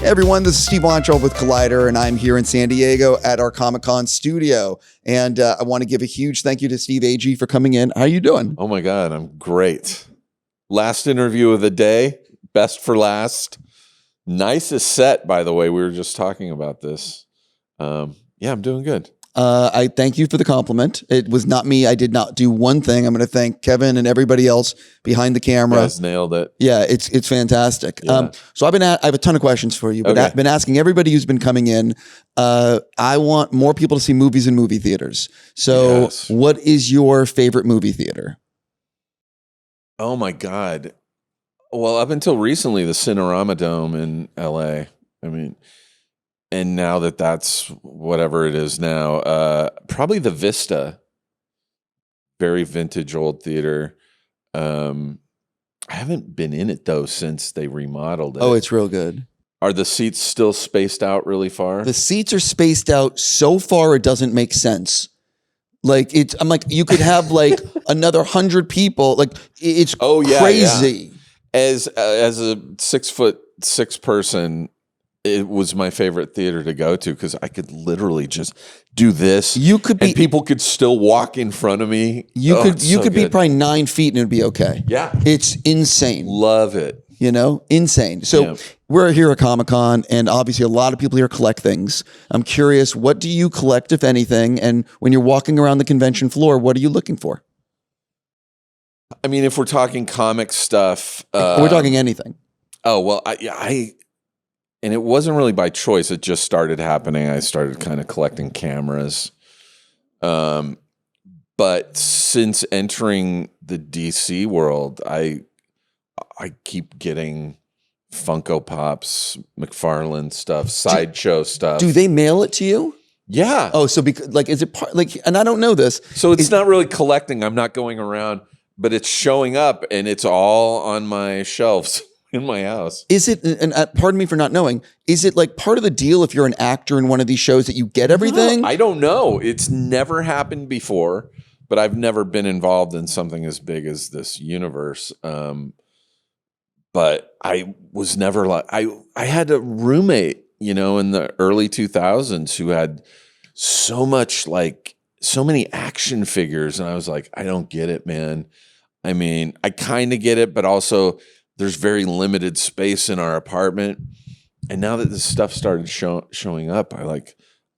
everyone, this is Steve Weintraub with Collider, and I'm here in San Diego at our Comic-Con studio. And I want to give a huge thank you to Steve Agee for coming in. How you doing? Oh my God, I'm great. Last interview of the day, best for last. Nicest set, by the way. We were just talking about this. Yeah, I'm doing good. I thank you for the compliment. It was not me. I did not do one thing. I'm going to thank Kevin and everybody else behind the camera. You guys nailed it. Yeah, it's fantastic. Yeah. So I have a ton of questions for you, but Okay. I've been asking everybody who's been coming in. I want more people to see movies in movie theaters. So Yes. what is your favorite movie theater? Oh my God. Well, up until recently, the Cinerama Dome in LA. I mean, and now that's whatever it is now, probably the Vista. Very vintage old theater. I haven't been in it though since they remodeled it. Oh, it's real good. Are the seats still spaced out really far? The seats are spaced out so far it doesn't make sense. Like I'm like, you could have like another 100 people. Like it's crazy. As a 6'6" person, it was my favorite theater to go to because I could literally just do this. And people could still walk in front of me. You could be probably 9 feet and it'd be okay. Yeah. It's insane. Love it. You know, insane. So we're here at Comic-Con, and obviously a lot of people here collect things. I'm curious, what do you collect, if anything? And when you're walking around the convention floor, what are you looking for? I mean, if we're talking comic stuff, we're talking anything. Oh well, and it wasn't really by choice. It just started happening. I started kind of collecting cameras. But since entering the DC world, I keep getting Funko Pops, McFarlane stuff, Sideshow stuff. Do they mail it to you? Yeah. Oh, so because is it part and I don't know this. So it's not really collecting. I'm not going around, but it's showing up and it's all on my shelves in my house. Is it, and pardon me for not knowing, is it like part of the deal if you're an actor in one of these shows that you get everything? No, I don't know. It's never happened before, but I've never been involved in something as big as this universe. But I was never like, I had a roommate, in the early 2000s who had so many action figures. And I was like, I don't get it, man. I mean, I kind of get it, but also there's very limited space in our apartment. And now that this stuff started showing up, I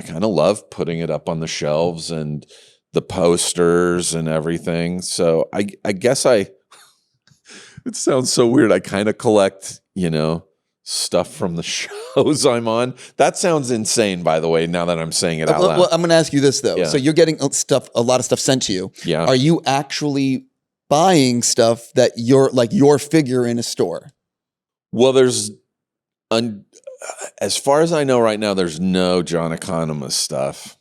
kind of love putting it up on the shelves and the posters and everything. So I guess it sounds so weird. I kind of collect, stuff from the shows I'm on. That sounds insane, by the way, now that I'm saying it out loud. Well, I'm going to ask you this, though. Yeah. So you're getting a lot of stuff sent to you. Yeah. Are you actually buying stuff that your figure in a store? Well, as far as I know right now, there's no John Economos stuff.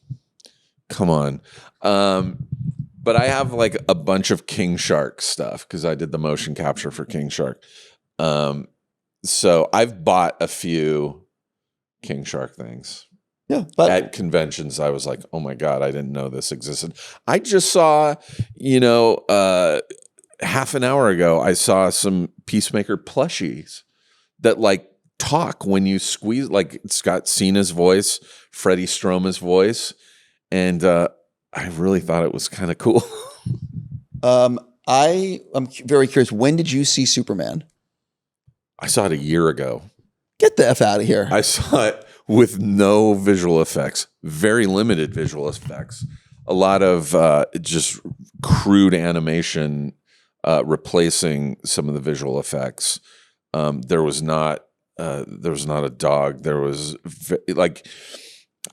Come on. But I have like a bunch of King Shark stuff because I did the motion capture for King Shark. So I've bought a few King Shark things. Yeah, but at conventions, I was like, "Oh my God, I didn't know this existed." I just saw, half an hour ago, I saw some Peacemaker plushies that talk when you squeeze. Like it's got Cena's voice, Freddie Stroma's voice, and I really thought it was kind of cool. I am very curious. When did you see Superman? I saw it a year ago. Get the F out of here. I saw it with no visual effects, very limited visual effects, a lot of just crude animation replacing some of the visual effects. There was not a dog. There was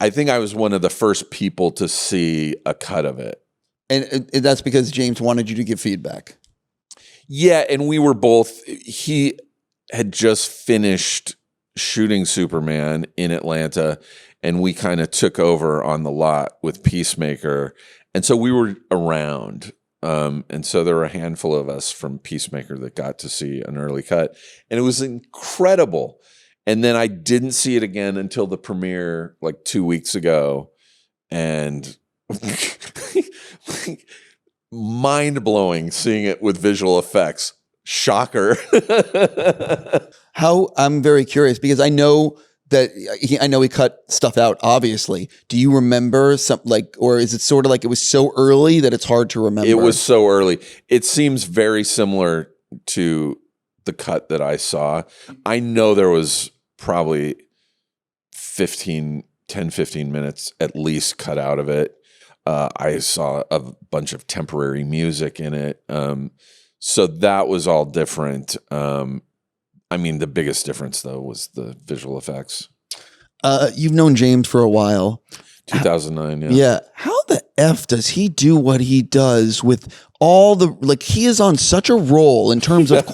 I think I was one of the first people to see a cut of it. And that's because James wanted you to give feedback. Yeah, and we were both, he had just finished shooting Superman in Atlanta, and we kind of took over on the lot with Peacemaker. And so we were around. And so there were a handful of us from Peacemaker that got to see an early cut. And it was incredible. And then I didn't see it again until the premiere 2 weeks ago. And mind-blowing seeing it with visual effects. Shocker. I'm very curious because I know that I know he cut stuff out, obviously. Do you remember or is it sort of like it was so early that it's hard to remember? It was so early. It seems very similar to the cut that I saw. I know there was probably 10, 15 minutes at least cut out of it. I saw a bunch of temporary music in it. So that was all different. I mean, the biggest difference, though, was the visual effects. You've known James for a while. 2009, yeah. Yeah. How the F does he do what he does with all the, like, he is on such a roll in terms of,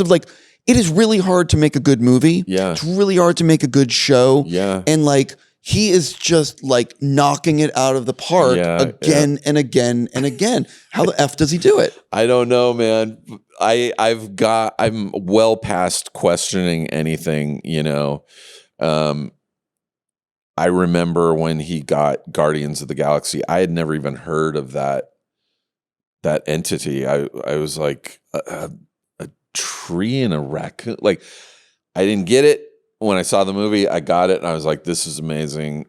like, it is really hard to make a good movie. Yeah. It's really hard to make a good show. Yeah. And, like, he is just, like, knocking it out of the park again and again and again. How the F does he do it? I don't know, man. I'm well past questioning anything, you know. I remember when he got Guardians of the Galaxy, I had never even heard of that entity. I was like, a tree and a raccoon. Like, I didn't get it when I saw the movie. I got it and I was like, this is amazing.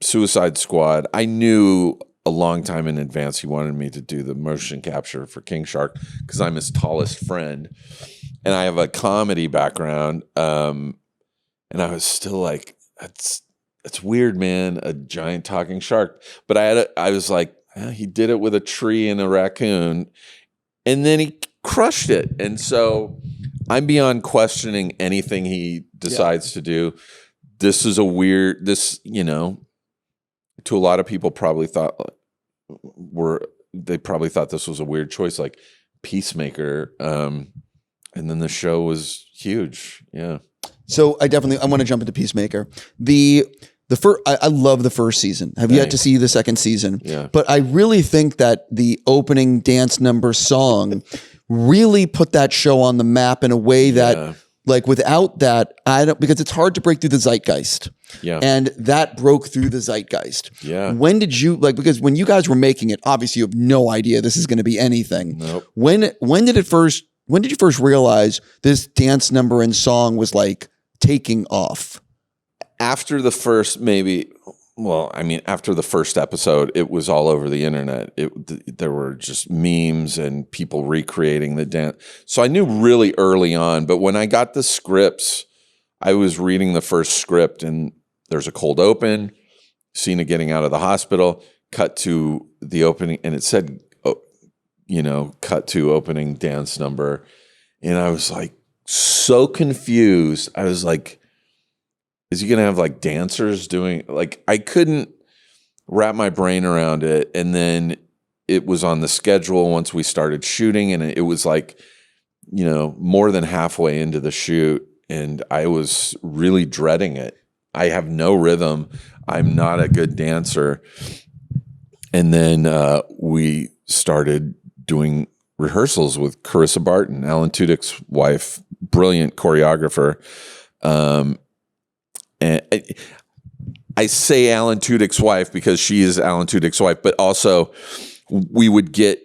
Suicide Squad. I knew a long time in advance he wanted me to do the motion capture for King Shark because I'm his tallest friend. And I have a comedy background. And I was still like, that's weird, man. A giant talking shark. But I was like, he did it with a tree and a raccoon. And then he crushed it. And so I'm beyond questioning anything he decides to do. This is you know, to a lot of people probably thought this was a weird choice, like Peacemaker. And then the show was huge. Yeah. So I want to jump into Peacemaker. I love the first season. Have yet to see the second season. Yeah. But I really think that the opening dance number song really put that show on the map in a way that, like, without that, because it's hard to break through the zeitgeist. Yeah. And that broke through the zeitgeist. Yeah. When did you, because when you guys were making it, obviously you have no idea this is going to be anything. Nope. When did you first realize this dance number and song was, like, taking off? After the first, after the first episode, it was all over the internet. There were just memes and people recreating the dance. So I knew really early on, but when I got the scripts, I was reading the first script and there's a cold open, Cena getting out of the hospital, cut to the opening, and it said, cut to opening dance number. And I was like, so confused. I was like, is he going to have like dancers doing, like, I couldn't wrap my brain around it. And then it was on the schedule once we started shooting, and it was like, more than halfway into the shoot, and I was really dreading it. I have no rhythm. I'm not a good dancer. And then we started doing rehearsals with Carissa Barton, Alan Tudyk's wife, brilliant choreographer. And I say Alan Tudyk's wife because she is Alan Tudyk's wife, but also we would get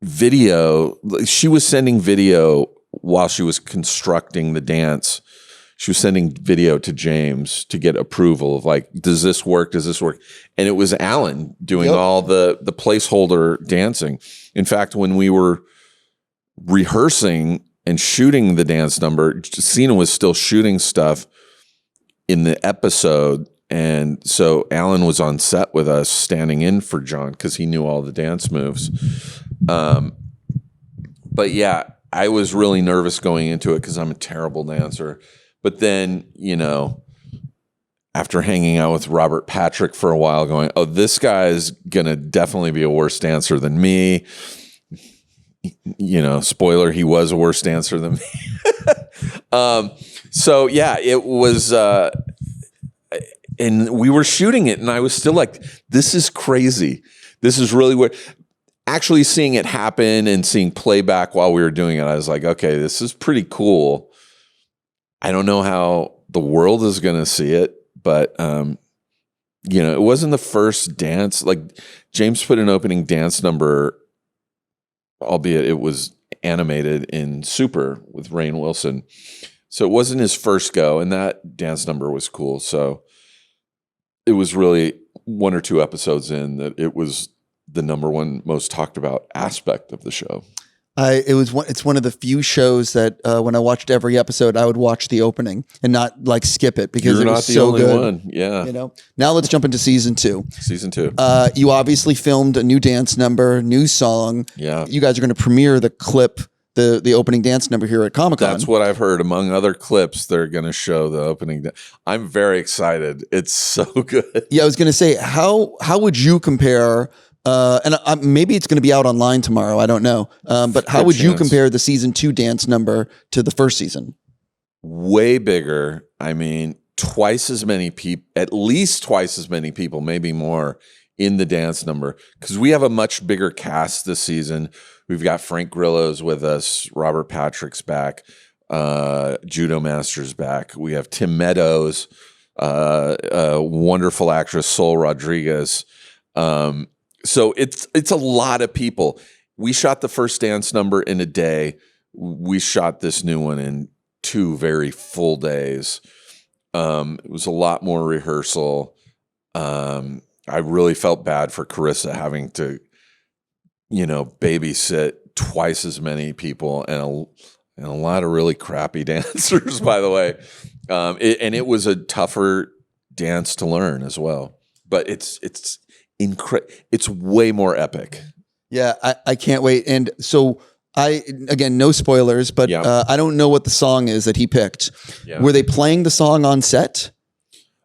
video. She was sending video while she was constructing the dance. She was sending video to James to get approval of, like, does this work? Does this work? And it was Alan doing all the placeholder dancing. In fact, when we were rehearsing and shooting the dance number, Cena was still shooting stuff in the episode. And so Alan was on set with us standing in for John because he knew all the dance moves. But yeah, I was really nervous going into it because I'm a terrible dancer. But then, after hanging out with Robert Patrick for a while, going, oh, this guy's going to definitely be a worse dancer than me. Spoiler, he was a worse dancer than me. So yeah, it was, and we were shooting it, and I was still like, this is crazy. This is really weird. Actually seeing it happen and seeing playback while we were doing it, I was like, okay, this is pretty cool. I don't know how the world is going to see it, but, it wasn't the first dance. Like, James put an opening dance number, albeit it was animated in Super with Rainn Wilson. So it wasn't his first go, and that dance number was cool. So it was really 1 or 2 episodes in that it was the number one most talked about aspect of the show. It's one of the few shows that when I watched every episode, I would watch the opening and not like skip it because it was so good. You're not the only one. Yeah. You know. Now let's jump into season 2. Season 2. You obviously filmed a new dance number, new song. Yeah. You guys are going to premiere the clip, the opening dance number here at Comic-Con. That's what I've heard. Among other clips, they're going to show the opening. I'm very excited. It's so good. Yeah, I was going to say, how would you compare? Maybe it's going to be out online tomorrow. I don't know. But how would you compare the season 2 dance number to the first season? Way bigger. I mean, twice as many people, at least twice as many people, maybe more in the dance number. Because we have a much bigger cast this season. We've got Frank Grillo's with us. Robert Patrick's back. Judo Master's back. We have Tim Meadows, a wonderful actress, Sol Rodriguez. So it's a lot of people. We shot the first dance number in a day. We shot this new one in 2 very full days. It was a lot more rehearsal. I really felt bad for Carissa having to, babysit twice as many people and a lot of really crappy dancers, by the way. It was a tougher dance to learn as well. But it's way more epic. Yeah, I can't wait. And so again, no spoilers, but I don't know what the song is that he picked. Yeah. Were they playing the song on set?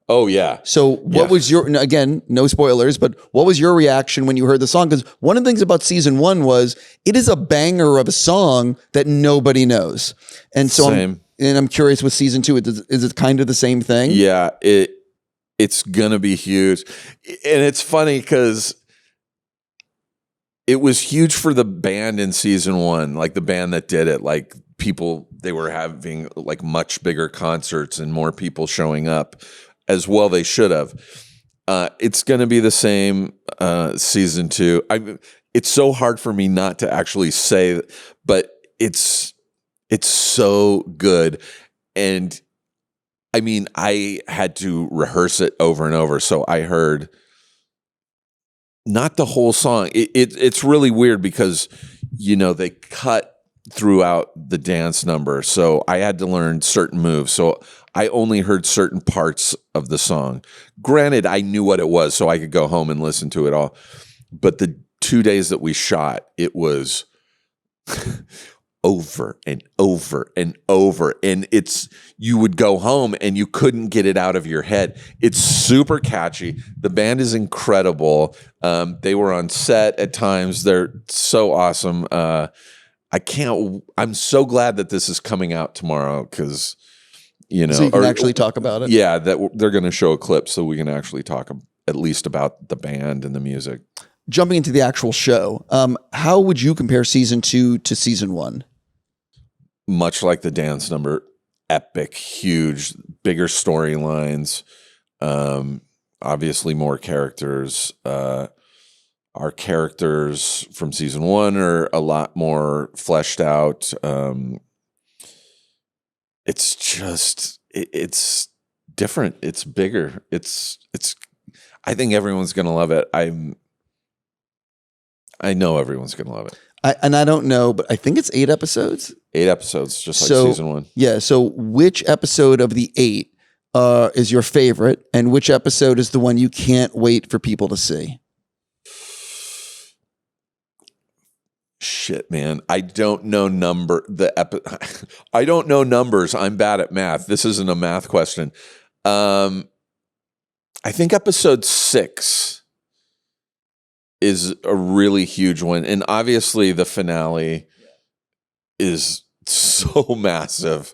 Oh, yeah. So what was again, no spoilers, but what was your reaction when you heard the song? Because one of the things about season 1 was it is a banger of a song that nobody knows. And so I'm curious with season 2, is it kind of the same thing? Yeah, it's going to be huge. And it's funny because it was huge for the band in season 1, like the band that did it, like people, they were having like much bigger concerts and more people showing up as well. They should have. It's going to be the same season 2. It's so hard for me not to actually say, but it's so good. And I mean, I had to rehearse it over and over. So I heard not the whole song. It's really weird because, they cut throughout the dance number. So I had to learn certain moves. So I only heard certain parts of the song. Granted, I knew what it was, so I could go home and listen to it all. But the 2 days that we shot, it was over and over and over. And you would go home and you couldn't get it out of your head. It's super catchy. The band is incredible. They were on set at times. They're so awesome. I'm so glad that this is coming out tomorrow because, so you can actually talk about it. Yeah, that they're going to show a clip so we can actually talk at least about the band and the music. Jumping into the actual show, how would you compare season 2 to season 1? Much like the dance number, epic, huge, bigger storylines, obviously more characters. Our characters from season 1 are a lot more fleshed out. It's different. It's bigger. I think everyone's going to love it. I know everyone's going to love it. I don't know, but I think it's 8 episodes. 8 episodes, just like season 1. Yeah. So which episode of the 8 is your favorite, and which episode is the one you can't wait for people to see? Shit, man. I don't know I don't know numbers. I'm bad at math. This isn't a math question. I think episode 6 is a really huge one. And obviously the finale is so massive.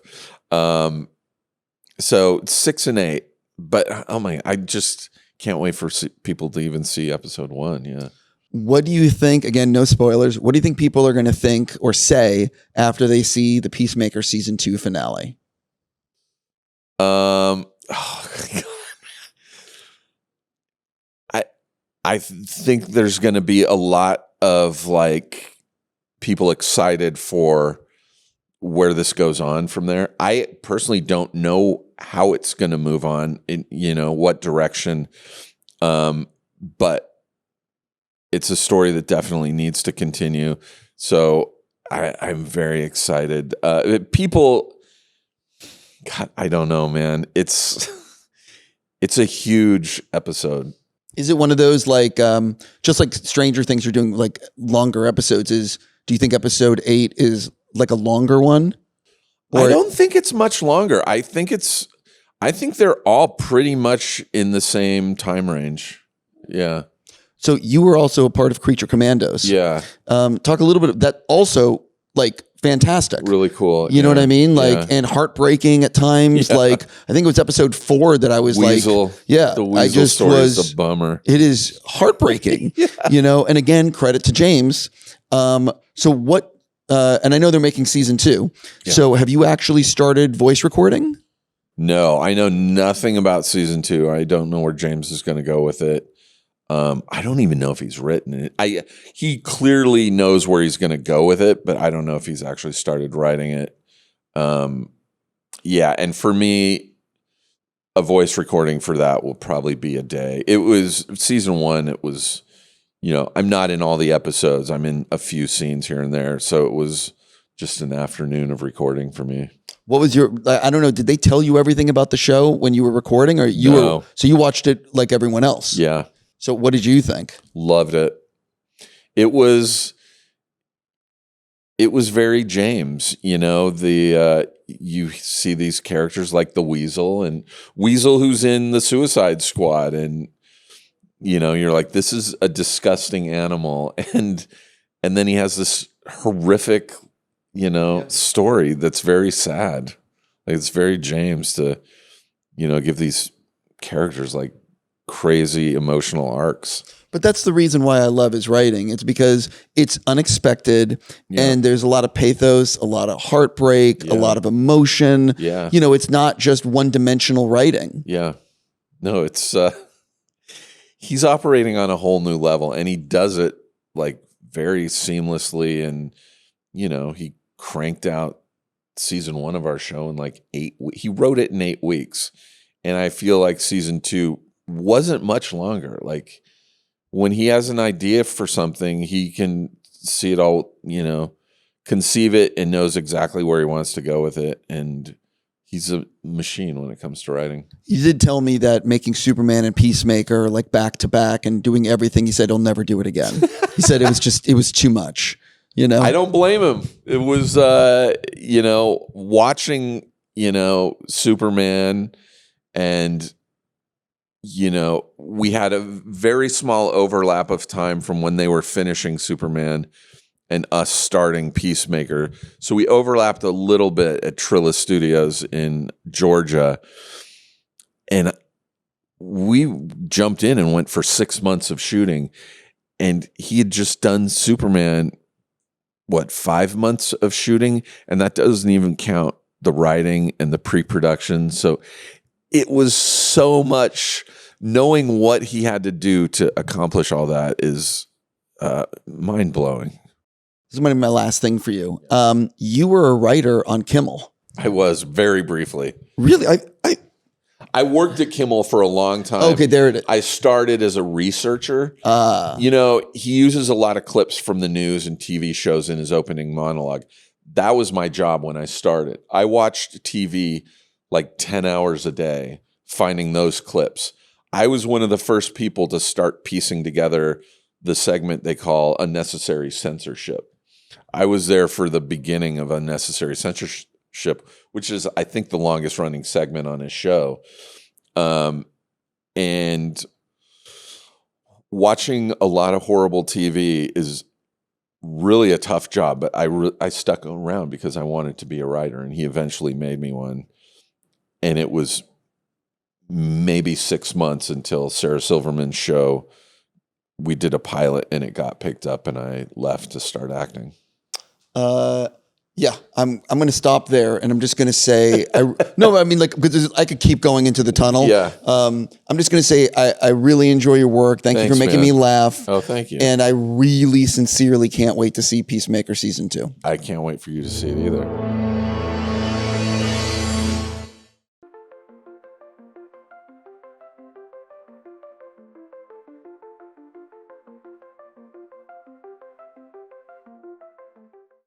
So 6 and 8. But oh my, I just can't wait for people to even see episode 1. Yeah. What do you think, again, no spoilers, what do you think people are going to think or say after they see the Peacemaker season 2 finale? Oh God. I think there's going to be a lot of like people excited for where this goes on from there. I personally don't know how it's going to move on in, what direction. But it's a story that definitely needs to continue. So I'm very excited. People, God, I don't know, man. It's a huge episode. Is it one of those just like Stranger Things are doing like longer episodes? Do you think episode 8 is like a longer one? Or I don't think it's much longer. I think they're all pretty much in the same time range. Yeah. So you were also a part of Creature Commandos. Yeah. Talk a little bit of that. Also, like, fantastic. Really cool. You know what I mean? Like, and heartbreaking at times. Yeah. Like, I think it was episode 4 that I was Weasel. Yeah. The Weasel story is a bummer. It is heartbreaking. Yeah. And again, credit to James. So what, and I know they're making season 2. Yeah. So have you actually started voice recording? No, I know nothing about season 2. I don't know where James is going to go with it. I don't even know if he's written it. He clearly knows where he's going to go with it, but I don't know if he's actually started writing it. Yeah, and for me, a voice recording for that will probably be a day. It was season 1. It was, I'm not in all the episodes. I'm in a few scenes here and there, so it was just an afternoon of recording for me. What was I don't know, did they tell you everything about the show when you were recording, or so you watched it like everyone else? Yeah. So what did you think? Loved it. It was very James, you see these characters like the Weasel who's in the Suicide Squad, and you're like, this is a disgusting animal, and then he has this horrific story that's very sad. Like, it's very James to give these characters like crazy emotional arcs. But that's the reason why I love his writing. It's because it's unexpected, and there's a lot of pathos, a lot of heartbreak, a lot of emotion. Yeah. It's not just one-dimensional writing. Yeah. No, it's he's operating on a whole new level, and he does it like very seamlessly, and he cranked out season 1 of our show in like 8 weeks. He wrote it in 8 weeks, and I feel like season 2 wasn't much longer. Like, when he has an idea for something, he can see it all, conceive it, and knows exactly where he wants to go with it. And he's a machine when it comes to writing. You did tell me that making Superman and Peacemaker like back to back and doing everything, he said he'll never do it again. He said it was too much. I don't blame him. It was, watching, Superman, and we had a very small overlap of time from when they were finishing Superman and us starting Peacemaker. So we overlapped a little bit at Trilla Studios in Georgia. And we jumped in and went for 6 months of shooting. And he had just done Superman, 5 months of shooting? And that doesn't even count the writing and the pre-production. So it was so much. Knowing what he had to do to accomplish all that is mind-blowing. This is my last thing for you. You were a writer on Kimmel. I was, very briefly. Really? I worked at Kimmel for a long time. Okay, there it is. I started as a researcher. He uses a lot of clips from the news and TV shows in his opening monologue. That was my job when I started. I watched TV like 10 hours a day, finding those clips. I was one of the first people to start piecing together the segment they call Unnecessary Censorship. I was there for the beginning of Unnecessary Censorship, which is, I think, the longest running segment on his show. And watching a lot of horrible TV is really a tough job, but I stuck around because I wanted to be a writer, and he eventually made me one. And it was maybe 6 months until Sarah Silverman's show, we did a pilot and it got picked up, and I left to start acting. Yeah, I'm going to stop there, and I'm just going to say, because I could keep going into the tunnel. Yeah. I'm just going to say, I really enjoy your work. Thanks you for making me laugh. Oh, thank you. And I really sincerely can't wait to see Peacemaker season 2. I can't wait for you to see it either.